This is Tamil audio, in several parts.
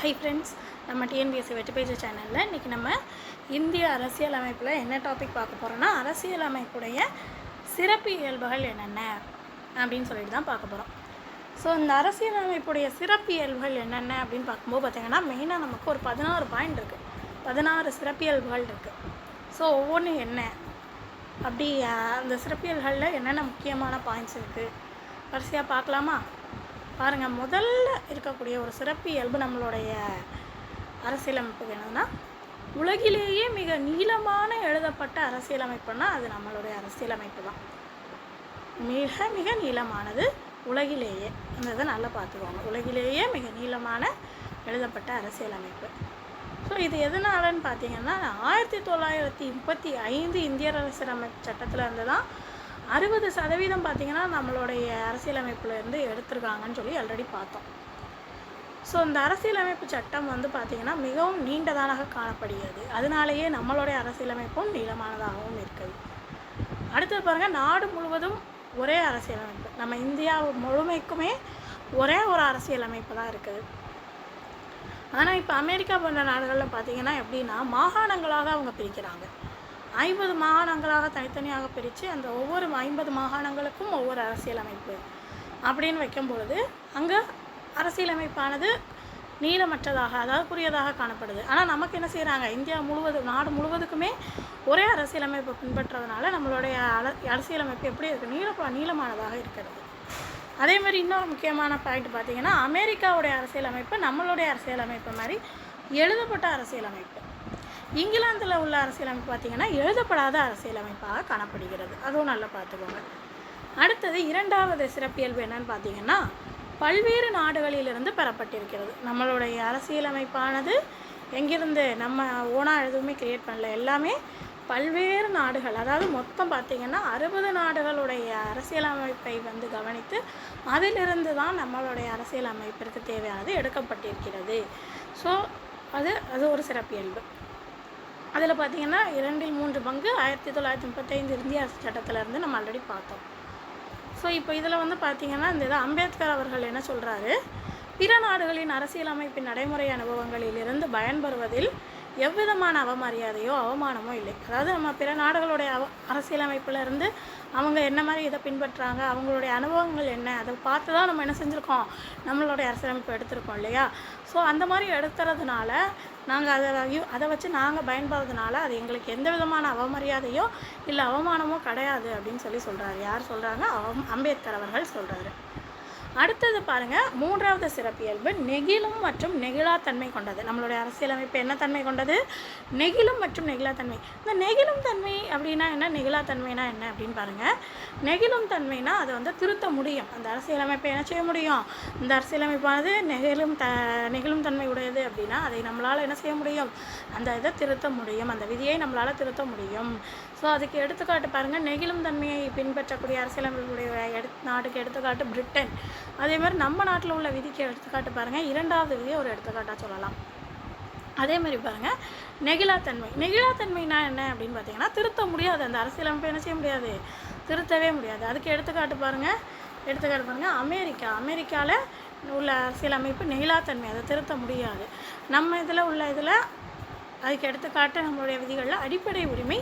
ஹை ஃப்ரெண்ட்ஸ், நம்ம டிஎன்பிஎஸ்சி வெற்றி பேஜ் சேனலில் இன்றைக்கி நம்ம இந்திய அரசியல் அமைப்பில் என்ன டாபிக் பார்க்க போகிறோன்னா, அரசியல் அமைப்புடைய சிறப்பு இயல்புகள் என்னென்ன அப்படின்னு சொல்லிட்டு தான் பார்க்க போகிறோம். ஸோ இந்த அரசியல் அமைப்புடைய சிறப்பு இயல்புகள் என்னென்ன அப்படின்னு பார்க்கும்போது பார்த்திங்கன்னா, மெயினாக நமக்கு ஒரு 16 பாயிண்ட் இருக்குது, 16 சிறப்பியல்புகள் இருக்குது. ஸோ ஒவ்வொன்றும் என்ன அப்படி அந்த சிறப்பியல்களில் என்னென்ன முக்கியமான பாயிண்ட்ஸ் இருக்குது வரிசையாக பார்க்கலாமா? பாருங்கள், முதல்ல இருக்கக்கூடிய ஒரு சிறப்பு இயல்பு நம்மளுடைய அரசியலமைப்புக்கு என்னதுன்னா, உலகிலேயே மிக நீளமான எழுதப்பட்ட அரசியலமைப்புன்னா அது நம்மளுடைய அரசியலமைப்பு தான். மிக மிக நீளமானது உலகிலேயே, அந்த இதை நல்லா பார்த்துக்கோங்க. உலகிலேயே மிக நீளமான எழுதப்பட்ட அரசியலமைப்பு. ஸோ இது எதனாலன்னு பார்த்தீங்கன்னா, 1935 இந்திய அரசியலமைப்பு சட்டத்தில் இருந்து தான் 60% பார்த்திங்கன்னா நம்மளுடைய அரசியலமைப்புலேருந்து எடுத்திருக்காங்கன்னு சொல்லி ஆல்ரெடி பார்த்தோம். ஸோ இந்த அரசியலமைப்பு சட்டம் வந்து பார்த்திங்கன்னா மிகவும் நீண்டதாக காணப்படுகிறது. அதனாலேயே நம்மளுடைய அரசியலமைப்பும் நீளமானதாகவும் இருக்குது. அடுத்தது பாருங்கள், நாடு முழுவதும் ஒரே அரசியலமைப்பு. நம்ம இந்தியா முழுமைக்குமே ஒரே ஒரு அரசியலமைப்பு தான் இருக்குது. ஆனால் இப்போ அமெரிக்கா போன்ற நாடுகளில் பார்த்திங்கன்னா எப்படின்னா, மாகாணங்களாக அவங்க பிரிக்கிறாங்க. 50 மாகாணங்களாக தனித்தனியாக பிரித்து அந்த ஒவ்வொரு 50 மாகாணங்களுக்கும் ஒவ்வொரு அரசியலமைப்பு அப்படின்னு வைக்கும்பொழுது அங்கே அரசியலமைப்பானது நீளமற்றதாக, அதாவது குறுகியதாக காணப்படுது. ஆனால் நமக்கு என்ன செய்கிறாங்க, இந்தியா முழுவதும், நாடு முழுவதுக்குமே ஒரே அரசியலமைப்பை பின்பற்றுறதுனால நம்மளுடைய அரசியலமைப்பு எப்படி இருக்குது, நீளமானதாக இருக்கிறது. அதே மாதிரி இன்னொரு முக்கியமான பாயிண்ட் பார்த்திங்கன்னா, அமெரிக்காவுடைய அரசியலமைப்பு நம்மளுடைய அரசியலமைப்பு மாதிரி எழுதப்பட்ட அரசியலமைப்பு. இங்கிலாந்தில் உள்ள அரசியலமைப்பு பார்த்திங்கன்னா எழுதப்படாத அரசியலமைப்பாக காணப்படுகிறது. அதுவும் நல்லா பார்த்துக்கோங்க. அடுத்தது இரண்டாவது சிறப்பியல்பு என்னன்னு பார்த்திங்கன்னா, பல்வேறு நாடுகளிலிருந்து பெறப்பட்டிருக்கிறது. நம்மளுடைய அரசியலமைப்பானது எங்கிருந்து நம்ம ஓனாக எதுவுமே கிரியேட் பண்ணல, எல்லாமே பல்வேறு நாடுகள், அதாவது மொத்தம் பார்த்திங்கன்னா 60 நாடுகளுடைய அரசியலமைப்பை வந்து கவனித்து அதிலிருந்து தான் நம்மளுடைய அரசியலமைப்பிற்கு தேவையானது எடுக்கப்பட்டிருக்கிறது. ஸோ அது ஒரு சிறப்பியல்பு. அதில் பார்த்திங்கன்னா 2/3 பங்கு 1935 இந்திய அரசு சட்டத்திலேருந்து நம்ம ஆல்ரெடி பார்த்தோம். ஸோ இப்போ இதில் வந்து பார்த்திங்கன்னா, இந்த இதை அம்பேத்கர் அவர்கள் என்ன சொல்கிறாரு, பிற நாடுகளின் அரசியலமைப்பின் நடைமுறை அனுபவங்களிலிருந்து பயன்பெறுவதில் எவ்விதமான அவமரியாதையோ அவமானமோ இல்லை. அதாவது நம்ம பிற நாடுகளுடைய அரசியலமைப்பில் இருந்து அவங்க என்ன மாதிரி இதை பின்பற்றுறாங்க, அவங்களுடைய அனுபவங்கள் என்ன, அதை பார்த்து தான் நம்ம என்ன செஞ்சுருக்கோம், நம்மளுடைய அரசியலமைப்பு எடுத்திருக்கோம் இல்லையா? ஸோ அந்த மாதிரி எடுத்துறதுனால நாங்கள் அதை வச்சு நாங்கள் பயன்படுறதுனால அது எங்களுக்கு எந்த விதமான அவமரியாதையோ இல்லை அவமானமோ கிடையாது அப்படின்னு சொல்கிறாரு. யார் சொல்கிறாங்க? அம்பேத்கர் அவர்கள் சொல்கிறாரு. அடுத்தது பாருங்கள், மூன்றாவது சிறப்பியல்பு நெகிழும் மற்றும் நெகிழாத்தன்மை கொண்டது. நம்மளுடைய அரசியலமைப்பு என்ன தன்மை கொண்டது? நெகிழும் மற்றும் நெகிழாத்தன்மை. இந்த நெகிழும் தன்மை அப்படின்னா என்ன, நெகிழாத்தன்மைனா என்ன அப்படின்னு பாருங்கள். நெகிழும் தன்மைனா அதை வந்து திருத்த முடியும். அந்த அரசியலமைப்பை என்ன செய்ய முடியும், இந்த அரசியலமைப்பானது நெகிழும் தன்மை உடையது அப்படின்னா அதை நம்மளால் என்ன செய்ய முடியும், அந்த இதை திருத்த முடியும், அந்த விதியை நம்மளால் திருத்த முடியும். ஸோ அதுக்கு எடுத்துக்காட்டு பாருங்கள், நெகிழும் தன்மையை பின்பற்றக்கூடிய அரசியலமைப்புடைய நாட்டுக்கு எடுத்துக்காட்டு பிரிட்டன். அதே மாதிரி நம்ம நாட்டில் உள்ள விதிக்கு எடுத்துக்காட்டு பாருங்கள், 2வது விதியை ஒரு எடுத்துக்காட்டாக சொல்லலாம். அதே மாதிரி பாருங்கள், நெகிழாத்தன்மைனா என்ன அப்படின்னு பார்த்தீங்கன்னா, திருத்த முடியாது, அந்த அரசியலமைப்பை என்ன செய்ய முடியாது, திருத்தவே முடியாது. அதுக்கு எடுத்துக்காட்டு பாருங்கள் அமெரிக்காவில் உள்ள அரசியலமைப்பு நெகிழாத்தன்மை, அதை திருத்த முடியாது. நம்ம இதில் அதுக்கு எடுத்துக்காட்டு நம்மளுடைய விதிகளில் அடிப்படை உரிமை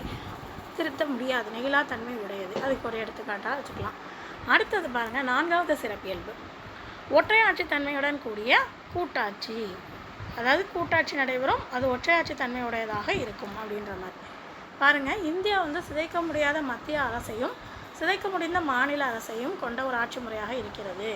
திருத்த முடியாது, நெகிழாத்தன்மை உடையது. அதுக்கு ஒரு எடுத்துக்காட்டாக வச்சுக்கலாம். அடுத்தது பாருங்கள், 4வது சிறப்பியல்பு ஒற்றையாட்சி தன்மையுடன் கூடிய கூட்டாட்சி. அதாவது கூட்டாட்சி நடைபெறும், அது ஒற்றையாட்சி தன்மையுடையதாக இருக்கும் அப்படின்ற மாதிரி. பாருங்கள், இந்தியா வந்து சிதைக்க முடியாத மத்திய அரசையும் சிதைக்க முடிந்த மாநில அரசையும் கொண்ட ஒரு ஆட்சி முறையாக இருக்கிறது.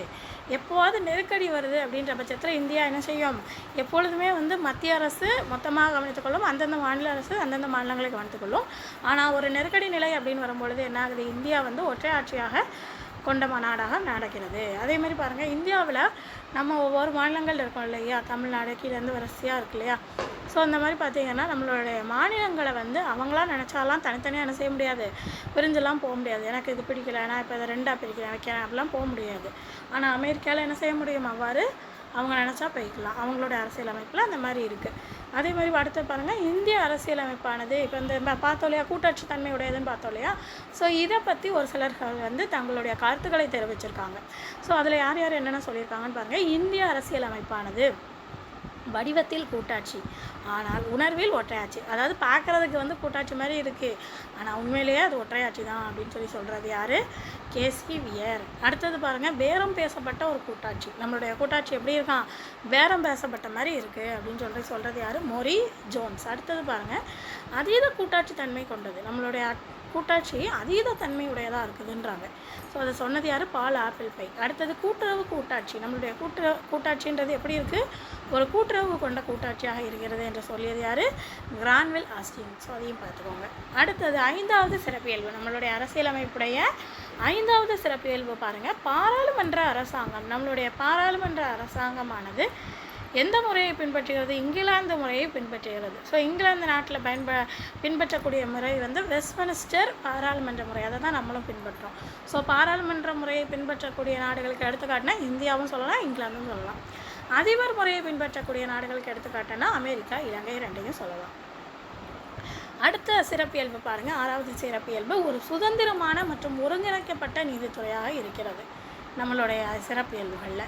எப்போவாது நெருக்கடி வருது அப்படின்ற பட்சத்தில் இந்தியா என்ன செய்யும், எப்பொழுதுமே வந்து மத்திய அரசு மொத்தமாக கவனித்துக்கொள்ளும், அந்தந்த மாநில அரசு அந்தந்த மாநிலங்களை கவனித்துக்கொள்ளும். ஆனால் ஒரு நெருக்கடி நிலை அப்படின்னு வரும்பொழுது என்ன ஆகுது, இந்தியா வந்து ஒற்றை ஆட்சியாக கொண்ட நாடாக நடக்கிறது. அதே மாதிரி பாருங்கள், இந்தியாவில் நம்ம ஒவ்வொரு மாநிலங்கள் இருக்கோம் இல்லையா, தமிழ்நாடு கீழேருந்து வரிசையாக இருக்கு இல்லையா. ஸோ அந்த மாதிரி பார்த்திங்கன்னா நம்மளுடைய மாநிலங்களை வந்து அவங்களாம் நினச்சாலாம் தனித்தனியாக என்ன செய்ய முடியாது, பிரிஞ்செல்லாம் போக முடியாது. எனக்கு இது பிடிக்கல, நான் இப்போ இதை 2ஆக வைக்கிறேன் அப்படிலாம் போக முடியாது. ஆனால் அமெரிக்காவில் என்ன செய்ய முடியும், அவ்வாறு அவங்க நினச்சா போய்க்கலாம். அவங்களோட அரசியலமைப்பில் அந்த மாதிரி இருக்குது. அதே மாதிரி அடுத்து பாருங்கள், இந்திய அரசியலமைப்பானது இப்போ இந்த பார்த்தோம் இல்லையா, கூட்டாட்சி தன்மை உடையதுன்னு பார்த்தோம் இல்லையா. ஸோ இதை பற்றி ஒரு சிலர்கள் வந்து தங்களுடைய கருத்துக்களை தெரிவிச்சிருக்காங்க. ஸோ அதில் யார் யார் என்னென்ன சொல்லியிருக்காங்கன்னு பாருங்கள். இந்திய அரசியலமைப்பானது வடிவத்தில் கூட்டாட்சி ஆனால் உணர்வில் ஒற்றையாட்சி. அதாவது பார்க்குறதுக்கு வந்து கூட்டாட்சி மாதிரி இருக்குது, ஆனால் உண்மையிலேயே அது ஒற்றையாட்சி தான் அப்படின்னு சொல்கிறது யார்? கேசி வியர். அடுத்தது பாருங்கள், பேரம் பேசப்பட்ட ஒரு கூட்டாட்சி. நம்மளுடைய கூட்டாட்சி எப்படி இருக்கான்? பேரம் பேசப்பட்ட மாதிரி இருக்குது அப்படின்னு சொல்கிறது யார்? மோரி ஜோன்ஸ். அடுத்தது பாருங்கள், அதீத கூட்டாட்சி தன்மை கொண்டது. நம்மளுடைய கூட்டாட்சி அதீத தன்மை உடையதாக இருக்குதுன்றாங்க. ஸோ அதை சொன்னது யார்? பால் ஆப்பிள் பை. அடுத்தது கூட்டுறவு கூட்டாட்சி. நம்மளுடைய கூட்டாட்சின்றது எப்படி இருக்குது? ஒரு கூட்டுறவு கொண்ட கூட்டாட்சியாக இருக்கிறது என்று சொல்லியது யார்? கிரான்வில் ஆஸ்டின். ஸோ அதையும் பார்த்துக்கோங்க. அடுத்தது 5வது சிறப்பியல்பு. நம்மளுடைய அரசியலமைப்புடைய 5வது சிறப்பியல்பு பாருங்கள், பாராளுமன்ற அரசாங்கம். நம்மளுடைய பாராளுமன்ற அரசாங்கமானது எந்த முறையை பின்பற்றுகிறது? இங்கிலாந்து முறையை பின்பற்றுகிறது. ஸோ இங்கிலாந்து நாட்டில் பின்பற்றக்கூடிய முறை வந்து வெஸ்ட்மினிஸ்டர் பாராளுமன்ற முறை. அதை தான் நம்மளும் பின்பற்றோம். ஸோ பாராளுமன்ற முறையை பின்பற்றக்கூடிய நாடுகளுக்கு எடுத்துக்காட்டினா இந்தியாவும் சொல்லலாம், இங்கிலாந்தும் சொல்லலாம். அதிபர் முறையை பின்பற்றக்கூடிய நாடுகளுக்கு எடுத்துக்காட்டினா அமெரிக்கா, இலங்கை ரெண்டையும் சொல்லலாம். அடுத்த சிறப்பியல்பு பாருங்கள், 6வது சிறப்பியல்பு, ஒரு சுதந்திரமான மற்றும் ஒருங்கிணைக்கப்பட்ட நீதித்துறையாக இருக்கிறது நம்மளுடைய சிறப்பியல்புகளில்.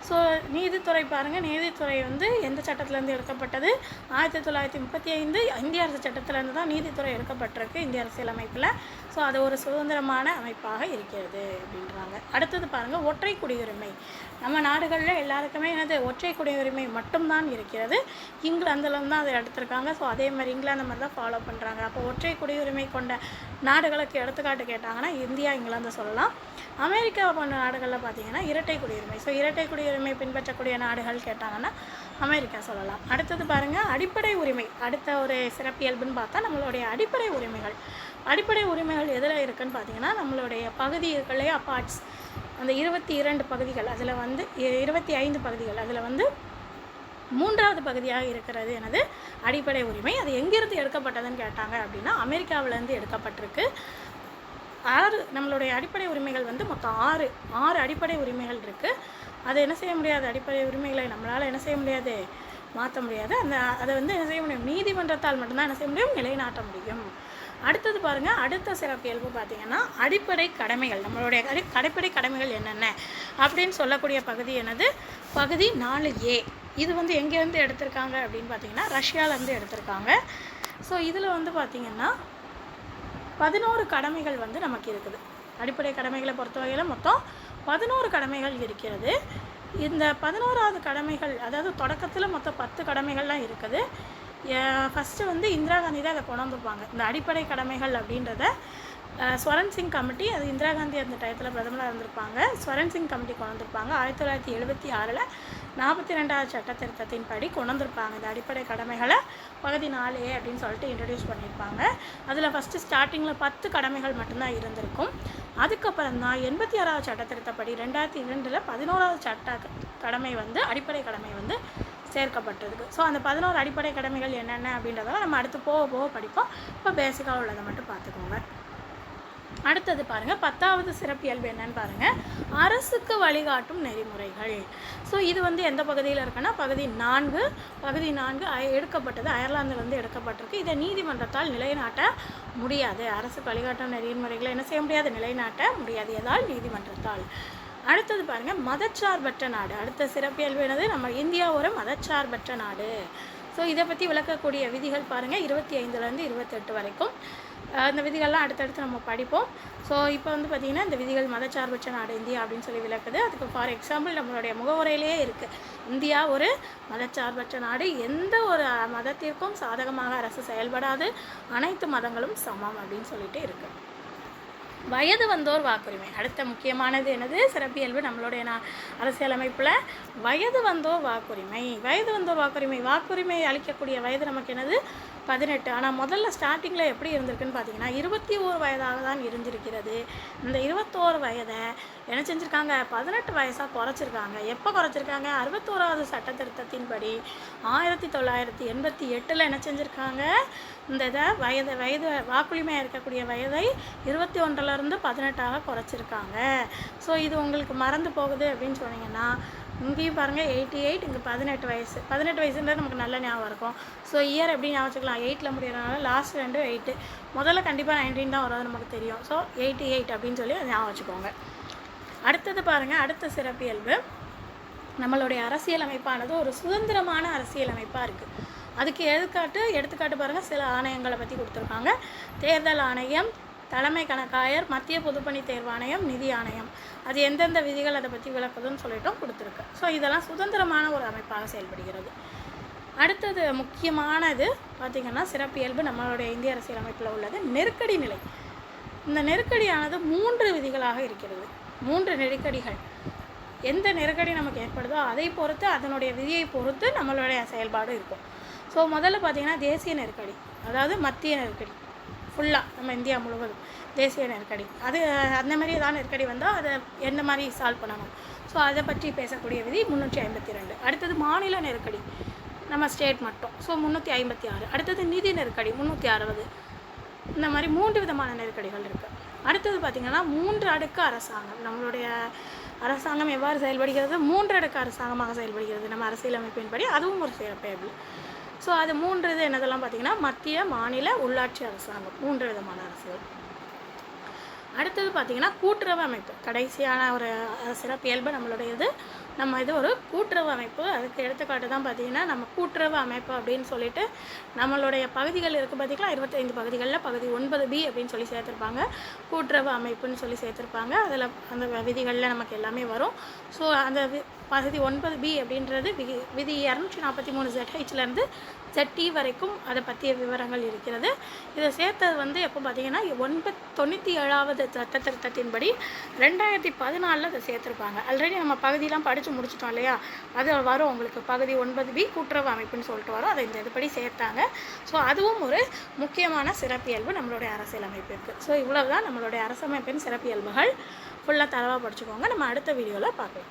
ஸோ நீதித்துறை பாருங்கள், நீதித்துறை வந்து எந்த சட்டத்திலேருந்து எடுக்கப்பட்டது? 1935 இந்திய அரசு சட்டத்திலேருந்து தான் நீதித்துறை எடுக்கப்பட்டிருக்கு இந்திய அரசியலமைப்பில். ஸோ அது ஒரு சுதந்திரமான அமைப்பாக இருக்கிறது அப்படின்றாங்க. அடுத்தது பாருங்கள், ஒற்றை குடியுரிமை. நம்ம நாடுகளில் எல்லாருக்குமே என்னது? ஒற்றை குடியுரிமை மட்டும்தான் இருக்கிறது. இங்கிலாந்துலேருந்து தான் அதை எடுத்திருக்காங்க. ஸோ அதே மாதிரி இங்கிலாந்து மாதிரி தான் ஃபாலோ பண்ணுறாங்க. அப்போ ஒற்றை குடியுரிமை கொண்ட நாடுகளுக்கு எடுத்துக்காட்டு கேட்டாங்கன்னா இந்தியா, இங்கிலாந்து சொல்லலாம். அமெரிக்கா போன்ற நாடுகளில் பார்த்திங்கன்னா இரட்டை குடியுரிமை. ஸோ இரட்டை குடியுரிமை பின்பற்றக்கூடிய நாடுகள் கேட்டாங்கன்னா அமெரிக்கா சொல்லலாம். அடுத்தது பாருங்கள், அடிப்படை உரிமை. அடுத்த ஒரு சிறப்பியல்புன்னு பார்த்தா நம்மளுடைய அடிப்படை உரிமைகள். அடிப்படை உரிமைகள் எதில் இருக்குதுன்னு பார்த்தீங்கன்னா நம்மளுடைய பகுதிகளே அப்பார்ட்ஸ், அந்த 22 பகுதிகள், அதில் வந்து 25 பகுதிகள், அதில் வந்து 3வது பகுதியாக இருக்கிறது எனது அடிப்படை உரிமை. அது எங்கேருந்து எடுக்கப்பட்டதுன்னு கேட்டாங்க அப்படின்னா அமெரிக்காவிலேருந்து எடுக்கப்பட்டிருக்கு. 6 நம்மளுடைய அடிப்படை உரிமைகள் வந்து மொத்தம் 6 அடிப்படை உரிமைகள் இருக்குது. அதை என்ன செய்ய முடியாது? அடிப்படை உரிமைகளை நம்மளால் என்ன செய்ய முடியாது? மாற்ற முடியாது. அதை வந்து என்ன செய்ய முடியும்? நீதிமன்றத்தால் மட்டும்தான் என்ன செய்ய முடியும்? நிலைநாட்ட முடியும். அடுத்தது பாருங்கள், அடுத்த சிறப்பியல்பு பார்த்திங்கன்னா அடிப்படை கடமைகள். நம்மளுடைய அடிப்படை கடமைகள் என்னென்ன அப்படின்னு சொல்லக்கூடிய பகுதி என்னது? பகுதி 4A. இது வந்து எங்கேருந்து எடுத்திருக்காங்க அப்படின்னு பார்த்தீங்கன்னா ரஷ்யாவிலேருந்து எடுத்திருக்காங்க. ஸோ இதில் வந்து பார்த்திங்கன்னா 11 கடமைகள் வந்து நமக்கு இருக்குது. அடிப்படை கடமைகளை பொறுத்தவரையில் மொத்தம் 11 கடமைகள் இருக்கிறது. இந்த 11வது கடமைகள், அதாவது தொடக்கத்தில் மொத்தம் 10 கடமைகள்லாம் இருக்குது. ஃபஸ்ட்டு வந்து இந்திரா காந்தி தான் அதை கொண்டு வந்திருப்பாங்க. இந்த அடிப்படை கடமைகள் அப்படின்றத ஸ்வரன் சிங் கமிட்டி, அது இந்திரா காந்தி அந்த டயத்தில் பிரதமராக இருந்திருப்பாங்க. ஸ்வரன் சிங் கமிட்டி கொண்டு வந்திருப்பாங்க. 1976 42வது சட்ட திருத்தத்தின் படி கொண்டு வந்திருப்பாங்க. இந்த அடிப்படை கடமைகளை பகுதி 4A அப்படின்னு சொல்லிட்டு இன்ட்ரடியூஸ் பண்ணியிருப்பாங்க. அதில் ஃபஸ்ட்டு ஸ்டார்டிங்கில் 10 கடமைகள் மட்டும்தான் இருந்திருக்கும். அதுக்கப்புறம் தான் 86வது சட்ட திருத்தப்படி 2002 11வது சட்ட கடமை வந்து அடிப்படை கடமை வந்து சேர்க்கப்பட்டிருக்கு. ஸோ அந்த 11 அடிப்படை கடமைகள் என்னென்ன அப்படின்றதெல்லாம் நம்ம அடுத்து போக போக படிப்போம். இப்போ பேசிக்காக உள்ளதை மட்டும் பார்த்துக்கோங்க. அடுத்தது பாருங்கள், 10வது சிறப்பியல்பு என்னன்னு பாருங்கள், அரசுக்கு வழிகாட்டும் நெறிமுறைகள். ஸோ இது வந்து எந்த பகுதியில் இருக்குன்னா பகுதி 4 எடுக்கப்பட்டது, அயர்லாந்துலேருந்து எடுக்கப்பட்டிருக்கு. இதை நீதிமன்றத்தால் நிலைநாட்ட முடியாது. அரசுக்கு வழிகாட்டும் நெறிமுறைகளை என்ன செய்ய முடியாது? நிலைநாட்ட முடியாது. எதால்? நீதிமன்றத்தால். அடுத்தது பாருங்கள், மதச்சார்பற்ற நாடு. அடுத்த சிறப்பியல்பு என்னது? நம்ம இந்தியா ஒரு மதச்சார்பற்ற நாடு. ஸோ இதை பற்றி விளக்கக்கூடிய விதிகள் பாருங்கள் 25லேருந்து 28 வரைக்கும். அந்த விதிகள்லாம் அடுத்தடுத்து நம்ம படிப்போம். ஸோ இப்போ வந்து பார்த்திங்கன்னா இந்த விதிகள் மதச்சார்பற்ற நாடு இந்தியா அப்படின்னு சொல்லி விளக்குது. அதுக்கு ஃபார் எக்ஸாம்பிள் நம்மளுடைய முகவுரையிலேயே இருக்குது, இந்தியா ஒரு மதச்சார்பற்ற நாடு, எந்த ஒரு மதத்திற்கும் சாதகமாக அரசு செயல்படாது, அனைத்து மதங்களும் சமம் அப்படின்னு சொல்லிட்டு இருக்குது. வயது வந்தோர் வாக்குரிமை. அடுத்த முக்கியமானது என்னது? சிறப்பியல்பு நம்மளுடைய அரசியலமைப்பில் வயது வந்தோர் வாக்குரிமை. வயது வந்தோர் வாக்குரிமை அளிக்கக்கூடிய வயது நமக்கு என்னது? 18. ஆனால் முதல்ல ஸ்டார்டிங்கில் எப்படி இருந்திருக்குன்னு பார்த்தீங்கன்னா 21 வயதாக தான் இருந்திருக்கிறது. இந்த 21 வயதை என்ன செஞ்சுருக்காங்க? 18 வயசாக குறைச்சிருக்காங்க. எப்போ குறைச்சிருக்காங்க? 61வது சட்ட திருத்தத்தின்படி 1988 என்ன செஞ்சுருக்காங்க? இந்த இதை வயது வாக்குரிமையாக இருக்கக்கூடிய வயதை 21லேருந்து 18ஆக குறைச்சிருக்காங்க. ஸோ இது உங்களுக்கு மறந்து போகுது அப்படின்னு சொன்னீங்கன்னா இங்கேயும் பாருங்கள் 88, இங்கே 18 வயசு. 18 வயசுன்றது நமக்கு நல்ல ஞாபகம் இருக்கும். ஸோ இயர் எப்படி ஞாபகம் வச்சுக்கலாம்? 8ல் முடியறதுனால லாஸ்ட் 2 8, முதல்ல கண்டிப்பாக 19 தான் வரும், நமக்கு தெரியும். ஸோ 88 அப்படின்னு சொல்லி ஞாபகம் வச்சுக்கோங்க. அடுத்தது பாருங்கள், அடுத்த சிறப்பியல்பு நம்மளுடைய அரசியலமைப்பானது ஒரு சுதந்திரமான அரசியலமைப்பாக இருக்குது. அதுக்கு எடுத்துக்காட்டு பாருங்கள், சில ஆணையங்களை பற்றி கொடுத்துருக்காங்க. தேர்தல் ஆணையம், தலைமை கணக்காயர், மத்திய பொதுப்பணி தேர்வாணையம், நிதி ஆணையம். அது எந்தெந்த விதிகள் அதை பற்றி விளக்குதுன்னு சொல்லிட்டும் கொடுத்துருக்கு. ஸோ இதெல்லாம் சுதந்திரமான ஒரு அமைப்பாக செயல்படுகிறது. அடுத்தது முக்கியமானது பார்த்திங்கன்னா சிறப்பியல்பு நம்மளுடைய இந்திய அரசியலமைப்பில் உள்ளது நெருக்கடி நிலை. இந்த நெருக்கடியானது 3 விதிகளாக இருக்கிறது. 3 நெருக்கடிகள். எந்த நெருக்கடி நமக்கு ஏற்படுதோ அதை பொறுத்து, அதனுடைய விதியை பொறுத்து நம்மளுடைய செயல்பாடு இருக்கும். ஸோ முதல்ல பார்த்திங்கன்னா தேசிய நெருக்கடி, அதாவது மத்திய நெருக்கடி. ஃபுல்லாக நம்ம இந்தியா முழுவதும் தேசிய நெருக்கடி. அது அந்த மாதிரி ஏதாவது நெருக்கடி வந்தால் அதை எந்த மாதிரி சால்வ் பண்ணணும், ஸோ அதை பற்றி பேசக்கூடிய விதி 352. அடுத்தது மாநில நெருக்கடி, நம்ம ஸ்டேட் மட்டும், ஸோ 356. அடுத்தது நிதி நெருக்கடி 360. இந்த மாதிரி 3 விதமான நெருக்கடிகள் இருக்குது. அடுத்தது பார்த்திங்கன்னா 3 அடுக்கு அரசாங்கம். நம்மளுடைய அரசாங்கம் எவ்வாறு செயல்படுகிறது? 3 அடுக்கு அரசாங்கமாக செயல்படுகிறது நம்ம அரசியலமைப்பின்படி. அதுவும் ஒரு சிறப்பியல்பு. ஸோ அது 3 இது என்னதெல்லாம் பார்த்திங்கன்னா மத்திய, மாநில, உள்ளாட்சி அரசாங்கம், 3 விதமான அரசுகள். அடுத்தது பார்த்திங்கன்னா கூட்டுறவு அமைப்பு. கடைசியான ஒரு சிறப்பியல்பு நம்மளுடையது. நம்ம இது ஒரு கூட்டுறவு அமைப்பு. அதுக்கு எடுத்துக்காட்டு தான் பார்த்திங்கன்னா நம்ம கூட்டுறவு அமைப்பு அப்படின்னு சொல்லிட்டு நம்மளுடைய பகுதிகள் இருக்குது பார்த்திங்களா, 25 பகுதிகளில் பகுதி 9B அப்படின்னு சொல்லி சேர்த்துருப்பாங்க. கூட்டுறவு அமைப்புன்னு சொல்லி சேர்த்துருப்பாங்க. அதில் அந்த விதிகளில் நமக்கு எல்லாமே வரும். ஸோ அந்த பகுதி 9B அப்படின்றது விதி 243 ZHலேருந்து ZT வரைக்கும் அதை பற்றிய விவரங்கள் இருக்கிறது. இதை சேர்த்தது எப்போ பார்த்திங்கன்னா 97வது சட்ட திருத்தத்தின்படி 2014 அதை சேர்த்துருப்பாங்க. ஆல்ரெடி நம்ம பகுதியெலாம் படித்து முடிச்சிட்டோம் இல்லையா, அது வரும் உங்களுக்கு. பகுதி 9B கூட்டுறவு அமைப்புன்னு சொல்லிட்டு வரும். அதை இந்த இதுபடி சேர்த்தாங்க. ஸோ அதுவும் ஒரு முக்கியமான சிறப்பியல்பு நம்மளுடைய அரசியலமைப்பிற்கு. ஸோ இவ்வளவு தான் நம்மளுடைய அரசமைப்பின் சிறப்பியல்புகள். ஃபுல்லாக தரவாக படிச்சுக்கோங்க. நம்ம அடுத்த வீடியோவில் பார்க்கலாம்.